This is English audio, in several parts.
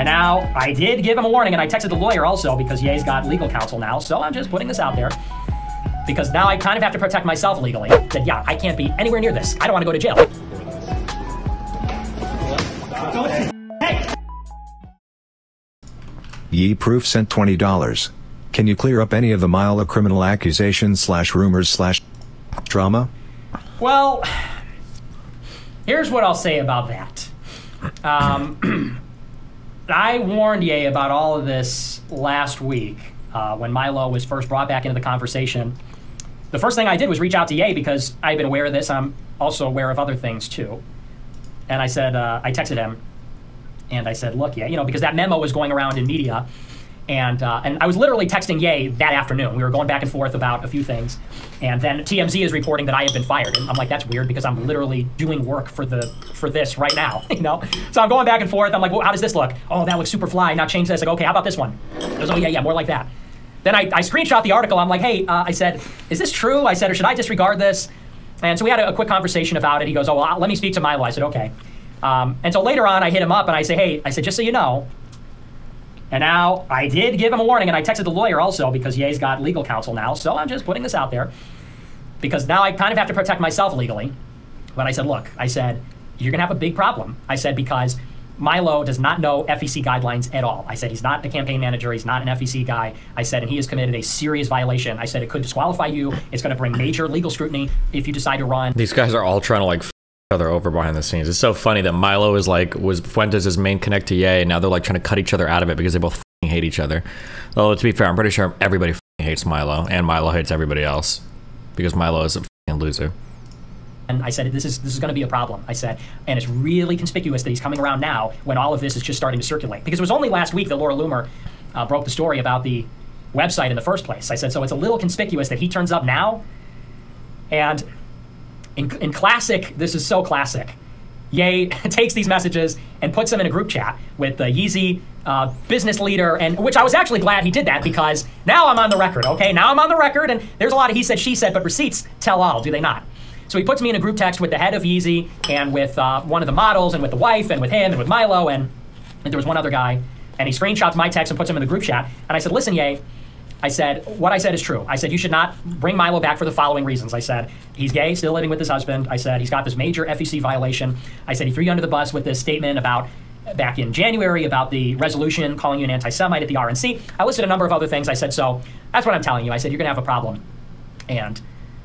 And now, I did give him a warning, and I texted the lawyer also, because Ye's got legal counsel now, so I'm just putting this out there. Because now I kind of have to protect myself legally. That, yeah, I can't be anywhere near this. I don't want to go to jail. Ye Proof sent $20. Can you clear up any of the Milo criminal accusations / rumors / drama? Well, here's what I'll say about that. I warned Ye about all of this last week when Milo was first brought back into the conversation. The first thing I did was reach out to Ye because I've been aware of this. I'm also aware of other things too. And I said, I texted him and I said, look, Ye, you know, because that memo was going around in media. And I was literally texting Ye that afternoon. We were going back and forth about a few things. And then TMZ is reporting that I have been fired. And I'm like, that's weird because I'm literally doing work for this right now, you know? So I'm going back and forth. I'm like, well, how does this look? Oh, that looks super fly. Now change this. Like, okay, how about this one? He goes, oh, yeah, more like that. Then I screenshot the article. I'm like, hey, I said, is this true? I said, or should I disregard this? And so we had a quick conversation about it. He goes, oh, well, let me speak to Milo. I said, okay. And so later on, I hit him up and I say, hey, I said, just so you know, and now, I did give him a warning, and I texted the lawyer also, because Ye's got legal counsel now, so I'm just putting this out there. Because now I kind of have to protect myself legally. But I said, look, I said, you're going to have a big problem. I said, because Milo does not know FEC guidelines at all. I said, he's not the campaign manager, he's not an FEC guy. I said, and he has committed a serious violation. I said, it could disqualify you, it's going to bring major legal scrutiny if you decide to run. These guys are all trying to, like, other over behind the scenes. It's so funny that Milo was Fuentes' main connect to Ye, and now they're like trying to cut each other out of it because they both hate each other. Well, to be fair, I'm pretty sure everybody hates Milo, and Milo hates everybody else because Milo is a loser. And I said, this is going to be a problem. I said, and it's really conspicuous that he's coming around now when all of this is just starting to circulate. Because it was only last week that Laura Loomer broke the story about the website in the first place. I said, so it's a little conspicuous that he turns up now. And in classic, this is so classic, Ye takes these messages and puts them in a group chat with the Yeezy business leader, and which I was actually glad he did that because now I'm on the record, okay? Now I'm on the record, and there's a lot of he said, she said, but receipts tell all, do they not? So he puts me in a group text with the head of Yeezy and with one of the models and with the wife and with him and with Milo and there was one other guy, and he screenshots my text and puts him in the group chat, and I said, listen, Ye, I said, what I said is true. I said, you should not bring Milo back for the following reasons. I said, he's gay, still living with his husband. I said, he's got this major FEC violation. I said, he threw you under the bus with this statement about, back in January, about the resolution calling you an anti-Semite at the RNC. I listed a number of other things. I said, so that's what I'm telling you. I said, you're going to have a problem. And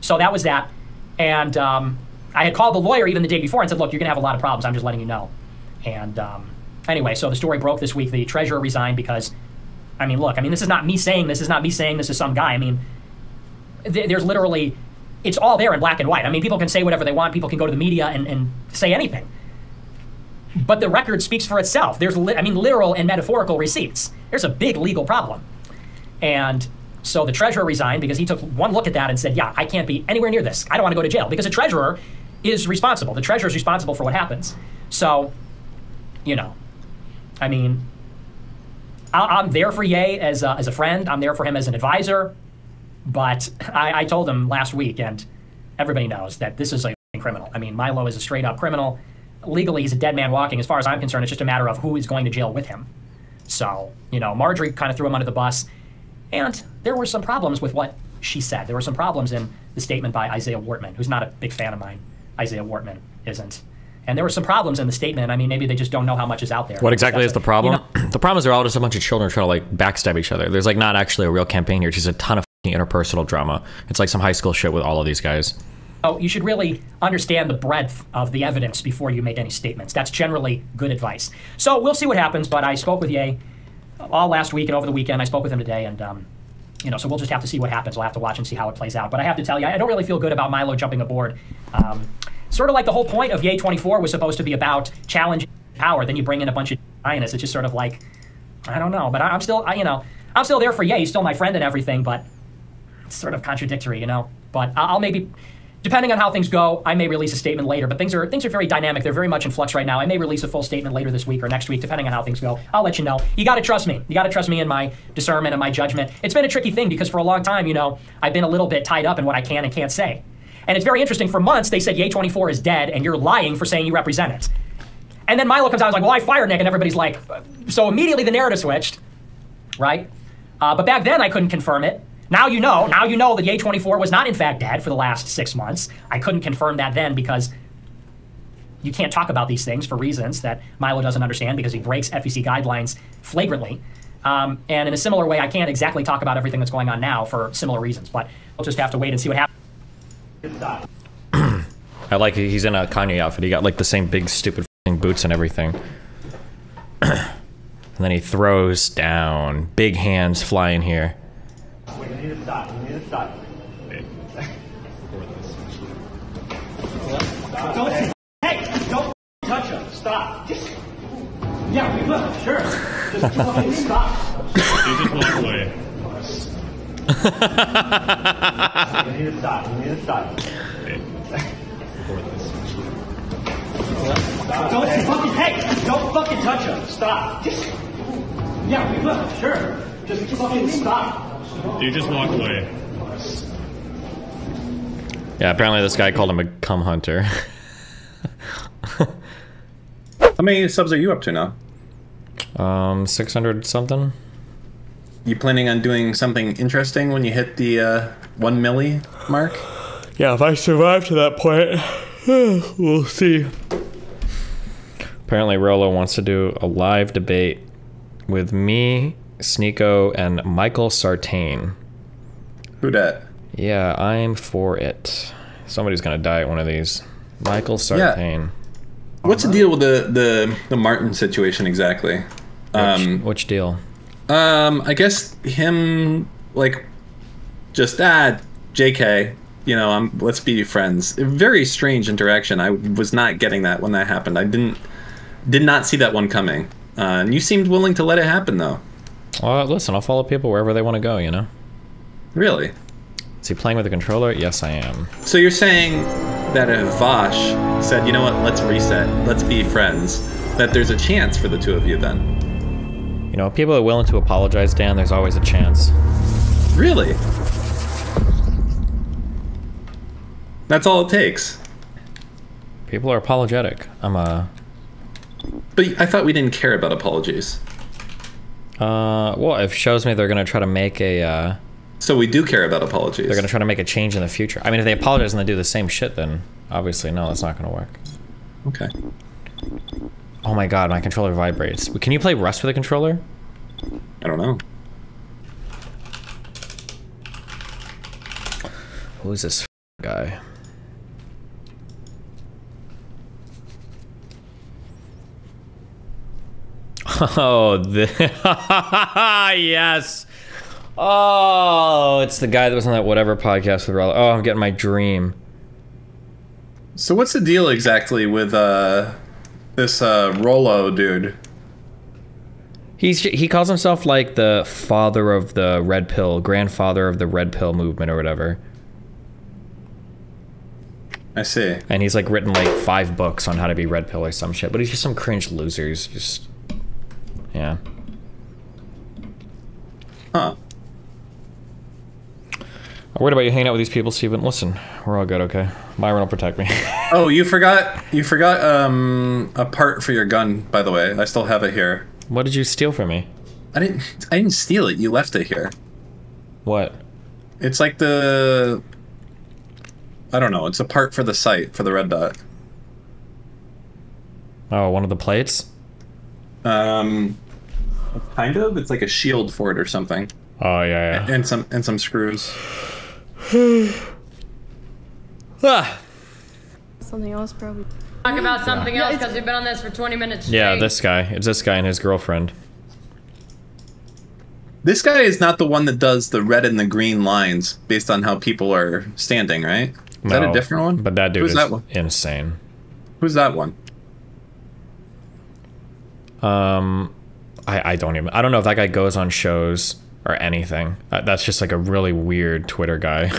so that was that. And I had called the lawyer even the day before and said, look, you're going to have a lot of problems. I'm just letting you know. And anyway, so the story broke this week. The treasurer resigned because I mean, look, I mean, this is not me saying this is some guy. I mean, there's literally, it's all there in black and white. I mean, people can say whatever they want. People can go to the media and say anything. But the record speaks for itself. There's, literal and metaphorical receipts. There's a big legal problem. And so the treasurer resigned because he took one look at that and said, yeah, I can't be anywhere near this. I don't want to go to jail because a treasurer is responsible. The treasurer is responsible for what happens. So, you know, I mean, I'm there for Ye as a friend. I'm there for him as an advisor. But I told him last week, and everybody knows, that this is a criminal. I mean, Milo is a straight-up criminal. Legally, he's a dead man walking. As far as I'm concerned, it's just a matter of who is going to jail with him. So, you know, Marjorie kind of threw him under the bus. And there were some problems with what she said. There were some problems in the statement by Isaiah Wortman, who's not a big fan of mine. Isaiah Wortman isn't. And there were some problems in the statement. I mean, maybe they just don't know how much is out there. What exactly is the problem? You know, the problem is they're all just a bunch of children trying to, like, backstab each other. There's, like, not actually a real campaign here. It's just a ton of interpersonal drama. It's like some high school shit with all of these guys. Oh, you should really understand the breadth of the evidence before you make any statements. That's generally good advice. So we'll see what happens, but I spoke with Ye all last week and over the weekend. I spoke with him today, and you know, so we'll just have to see what happens. We'll have to watch and see how it plays out. But I have to tell you, I don't really feel good about Milo jumping aboard. Sort of like the whole point of Ye 24 was supposed to be about challenging power. Then you bring in a bunch of Zionists. It's just sort of like, I don't know. But I'm still, I'm still there for Ye. He's still my friend and everything. But it's sort of contradictory, you know. But I'll maybe, depending on how things go, I may release a statement later. But things are very dynamic. They're very much in flux right now. I may release a full statement later this week or next week, depending on how things go. I'll let you know. You got to trust me. You got to trust me in my discernment and my judgment. It's been a tricky thing because for a long time, you know, I've been a little bit tied up in what I can and can't say. And it's very interesting. For months, they said Ye 24 is dead, and you're lying for saying you represent it. And then Milo comes out and is like, well, I fired Nick, and everybody's like, so immediately the narrative switched, right? But back then I couldn't confirm it. Now you know that Ye24 was not in fact dead for the last 6 months. I couldn't confirm that then because you can't talk about these things for reasons that Milo doesn't understand because he breaks FEC guidelines flagrantly. And in a similar way, I can't exactly talk about everything that's going on now for similar reasons, but we'll just have to wait and see what happens. I like it. He's in a Kanye outfit. He got like the same big stupid boots and everything. And then he throws down. Big hands fly in here. Wait, I need to stop. I need to stop. Don't touch him. Stop. Just. Yeah, we will. Sure. Just fucking stop. You just walk away. I need to stop. I need to stop. Don't fucking touch him. Stop. Just. Yeah, we will. Sure. Just fucking stop. You just walk away. Yeah, apparently this guy called him a cum hunter. How many subs are you up to now? 600 something. You planning on doing something interesting when you hit the 1 milli mark? Yeah, if I survive to that point, we'll see. Apparently Rolo wants to do a live debate with me, Sneeko, and Michael Sartain. Who dat? Yeah, I'm for it. Somebody's gonna die at one of these. Michael Sartain. What's the deal with the Martin situation exactly? Which deal? I guess him like just JK. You know, let's be friends. A very strange interaction. I was not getting that when that happened. I did not see that one coming. And you seemed willing to let it happen though. Listen, I'll follow people wherever they want to go. You know. Really? Is he playing with a controller? Yes, I am. So you're saying that if Vosh said, you know what, let's reset, let's be friends, that there's a chance for the two of you then? You know, people are willing to apologize, Dan, there's always a chance. Really? That's all it takes? People are apologetic. But I thought we didn't care about apologies. Well, it shows me they're gonna try to make a, So we do care about apologies. They're gonna try to make a change in the future. I mean, if they apologize and they do the same shit, then obviously no, that's not gonna work. Okay. Oh my god, my controller vibrates. Can you play Rust with a controller? I don't know. Who's this guy? Oh, yes. Oh, it's the guy that was on that whatever podcast with Rollo. Oh, I'm getting my dream. So what's the deal exactly with this Rollo dude? He calls himself like the father of the red pill, grandfather of the red pill movement or whatever. I see. And he's like written like 5 books on how to be red pill or some shit, but he's just some cringe losers. Just, yeah. Huh. I'm worried about you hanging out with these people, Steven. Listen, we're all good, okay? Myron will protect me. Oh, you forgot a part for your gun, by the way. I still have it here. What did you steal from me? I didn't steal it. You left it here. What? It's like I don't know. It's a part for the site, for the red dot. Oh, one of the plates? Kind of. It's like a shield for it or something. Oh, yeah, yeah. And some screws. Something else, probably. Talk about something else because we've been on this for 20 minutes straight. Yeah, this guy. It's this guy and his girlfriend. This guy is not the one that does the red and the green lines based on how people are standing, right? Is that a different one? But that dude Who's is that one? insane. Who's that one? I don't know if that guy goes on shows or anything. That's just like a really weird Twitter guy.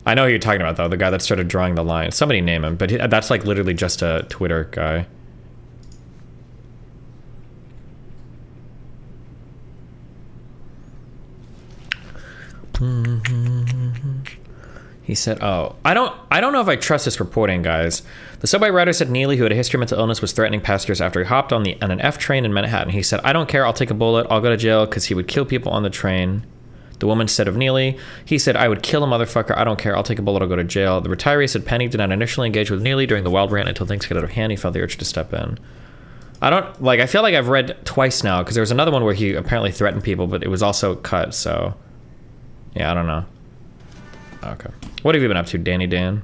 I know who you're talking about though, the guy that started drawing the line. Somebody name him, but that's like literally just a Twitter guy. He said, oh, I don't know if I trust this reporting, guys. The subway rider said Neely, who had a history of mental illness, was threatening passengers after he hopped on an F train in Manhattan. He said, I don't care, I'll take a bullet, I'll go to jail, because he would kill people on the train. The woman said of Neely, he said, I would kill a motherfucker, I don't care, I'll take a bullet, I'll go to jail. The retiree said Penny did not initially engage with Neely during the wild rant until things got out of hand. He felt the urge to step in. I feel like I've read twice now, because there was another one where he apparently threatened people, but it was also cut, so... Yeah, I don't know. Okay. What have you been up to, Danny Dan?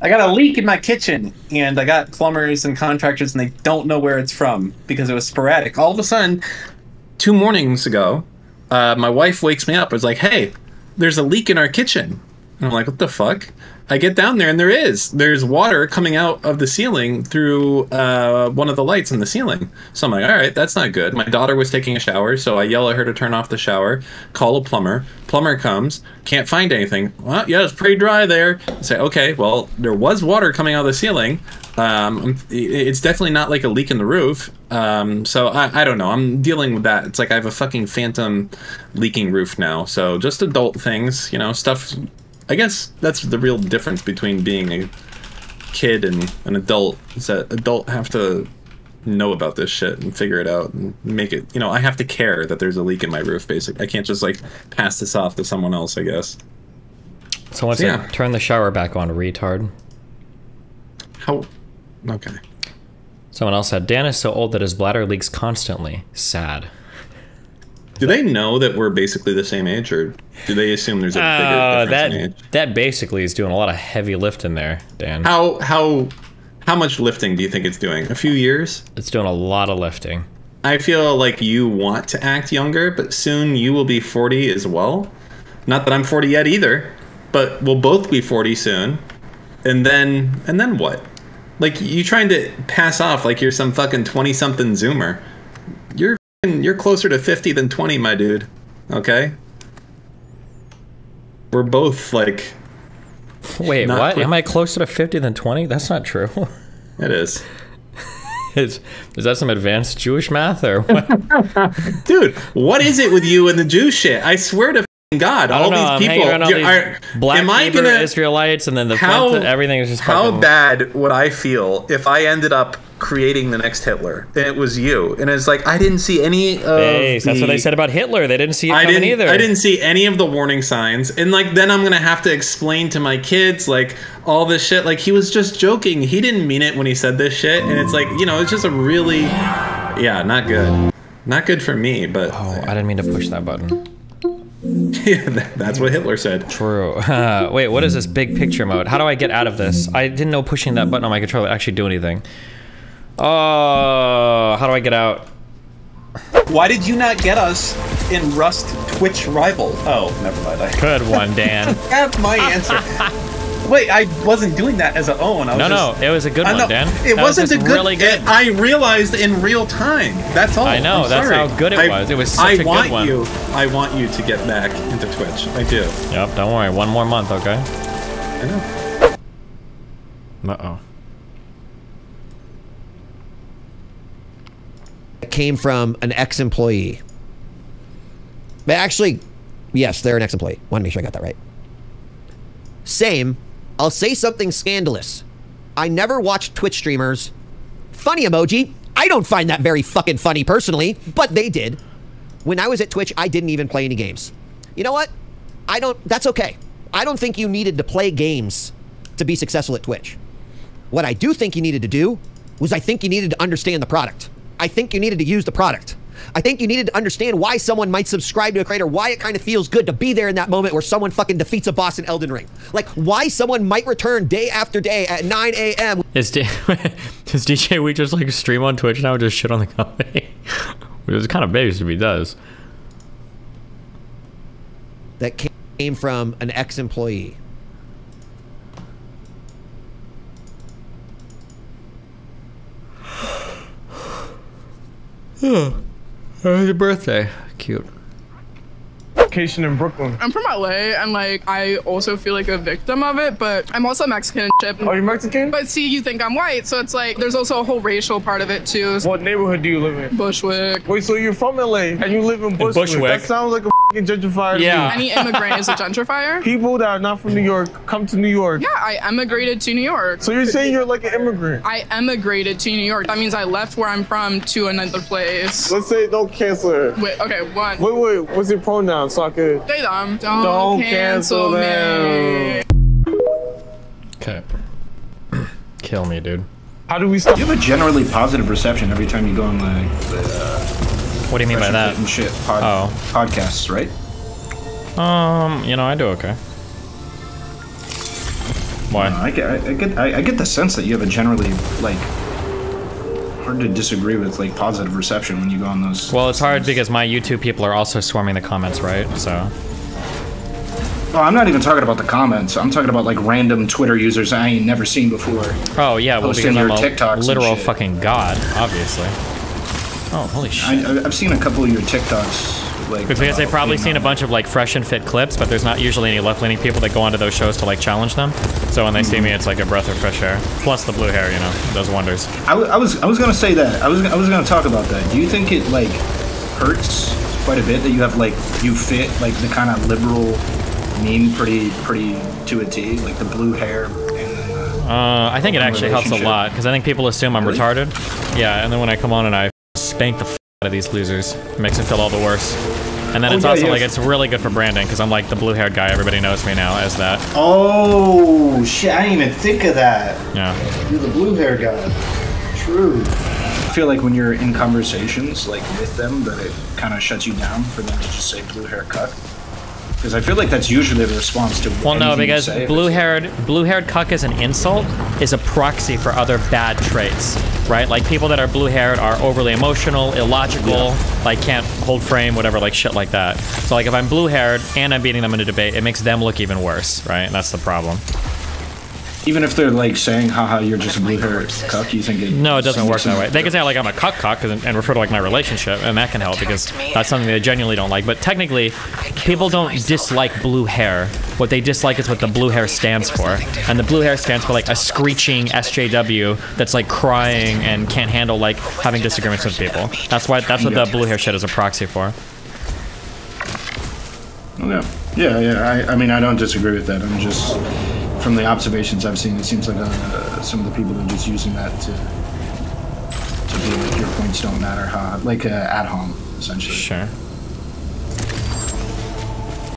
I got a leak in my kitchen, and I got plumbers and contractors, and they don't know where it's from because it was sporadic. All of a sudden, 2 mornings ago, my wife wakes me up. I was like, hey, there's a leak in our kitchen. And I'm like, what the fuck? I get down there, and there's water coming out of the ceiling through one of the lights in the ceiling. So I'm like, all right, that's not good. My daughter was taking a shower, so I yell at her to turn off the shower, call a plumber. Plumber comes, can't find anything. Well, yeah, it's pretty dry there. I say, okay, well, there was water coming out of the ceiling. It's definitely not like a leak in the roof. So I don't know. I'm dealing with that. It's like I have a fucking phantom leaking roof now. So just adult things, you know, stuff... I guess that's the real difference between being a kid and an adult, is that adult have to know about this shit and figure it out and make it, you know, I have to care that there's a leak in my roof, basically. I can't just, like, pass this off to someone else, I guess. Someone said, turn the shower back on, retard. How? Okay. Someone else said, Dan is so old that his bladder leaks constantly. Sad. Do they know that we're basically the same age, or do they assume there's a bigger difference in age? That basically is doing a lot of heavy lifting there, Dan. How much lifting do you think it's doing? A few years? It's doing a lot of lifting. I feel like you want to act younger, but soon you will be 40 as well. Not that I'm 40 yet either, but we'll both be 40 soon. And then what? Like, you trying to pass off like you're some fucking 20-something Zoomer. You're closer to 50 than 20, my dude. Okay? We're both, like... Wait, what? Am I closer to 50 than 20? That's not true. It is. Is that some advanced Jewish math, or what? Dude, what is it with you and the Jew shit? I swear to God, all these people... Black Hebrew Israelites, and then everything is just How bad would I feel if I ended up creating the next Hitler, and it was you? And it's like, I didn't see any of That's what they said about Hitler. They didn't see it coming either. I didn't see any of the warning signs. And, like, then I'm gonna have to explain to my kids, like, all this shit. Like, he was just joking. He didn't mean it when he said this shit. And it's like, you know, it's just a really... Yeah, not good. Not good for me, but... Oh, I didn't mean to push that button. Yeah, that's what Hitler said. True. Wait, what is this big picture mode? How do I get out of this? I didn't know pushing that button on my controller would actually do anything. Oh, how do I get out? Why did you not get us in Rust Twitch Rival? Oh, never mind. Good one, Dan. That's my answer. Wait, I wasn't doing that as a own. No, it was a good one, Dan. It wasn't a good. Really good. I realized in real time. That's all. I know. That's how good it was. It was such a good one. I want you to get back into Twitch. I do. Yep. Don't worry. One more month, okay? I know. Uh-oh. It came from an ex-employee. But actually, yes, they're an ex-employee. Want to make sure I got that right. Same. I'll say something scandalous. I never watched Twitch streamers. Funny emoji. I don't find that very fucking funny personally, but they did. When I was at Twitch, I didn't even play any games. You know what? That's okay. I don't think you needed to play games to be successful at Twitch. What I do think you needed to do was I think you needed to understand the product. I think you needed to use the product. I think you needed to understand why someone might subscribe to a creator, why it kind of feels good to be there in that moment where someone fucking defeats a boss in Elden Ring. Like, why someone might return day after day at 9 a.m. Does DJ Week just, like, stream on Twitch now and just shit on the company? Which is kind of based if he does. That came from an ex-employee. Happy birthday. Cute. Vacation in Brooklyn. I'm from LA, and like I also feel like a victim of it, but I'm also Mexican and shit. Oh, you're Mexican? But see, you think I'm white, so it's like there's also a whole racial part of it too. What neighborhood do you live in? Bushwick. Wait, so you're from LA and you live in Bushwick? That sounds like a gentrifiers. Yeah. Any immigrant is a gentrifier. People that are not from New York come to New York. Yeah, I emigrated to New York. So you're saying you're like an immigrant? I emigrated to New York. That means I left where I'm from to another place. Let's say don't cancel it. Wait, okay, one. Wait, what's your pronoun so I could... Say them. Don't cancel me. Okay. Kill me, dude. How do we stop? You have a generally positive reception every time you go on the what do you mean by that? And shit podcasts, right? You know, I do okay. Why? I get the sense that you have a generally like hard to disagree with like positive reception when you go on those. Well, it's hard because my YouTube people are also swarming the comments, right? So. Oh, I'm not even talking about the comments. I'm talking about like random Twitter users I ain't never seen before. Oh yeah, well because your I'm a TikToks literal fucking god, obviously. Oh, holy shit. I've seen a couple of your TikToks. Like, because they've probably seen a bunch of like fresh and fit clips, but there's not usually any left-leaning people that go onto those shows to like challenge them. So when they see me, it's like a breath of fresh air. Plus the blue hair, you know, does wonders. I was gonna say that. I was gonna talk about that. Do you think it like hurts quite a bit that you have like you fit like the kind of liberal meme pretty to a T, like the blue hair? I think it actually helps a lot because I think people assume I'm retarded. Yeah, and then when I come on and I spank the out of these losers, it makes it feel all the worse. And then it's also like it's really good for branding because I'm like the blue-haired guy. Everybody knows me now as that. Oh shit! I didn't even think of that. Yeah. You're the blue-haired guy. True. I feel like when you're in conversations like with them, that it kind of shuts you down for them to just say blue hair cut. Because I feel like that's usually the response to. Well, no, because blue-haired cuck as an insult is a proxy for other bad traits, right? Like people that are blue-haired are overly emotional, illogical, like can't hold frame, whatever, like shit like that. So like if I'm blue-haired and I'm beating them in a debate, it makes them look even worse, right? And that's the problem. Even if they're like saying, haha, you're just a blue-haired cuck, you think it... No, it doesn't work that way. They can say like I'm a cuck and refer to like my relationship, and that can help because that's something they genuinely don't like. But technically, people don't dislike blue hair. What they dislike is what the blue hair stands for. And the blue hair stands for like a screeching SJW that's like crying and can't handle like having disagreements with people. That's what the blue hair shit is a proxy for. Yeah. I mean, I don't disagree with that. I'm just... From the observations I've seen, it seems like some of the people are just using that to be like your points don't matter, like ad hom, essentially. Sure.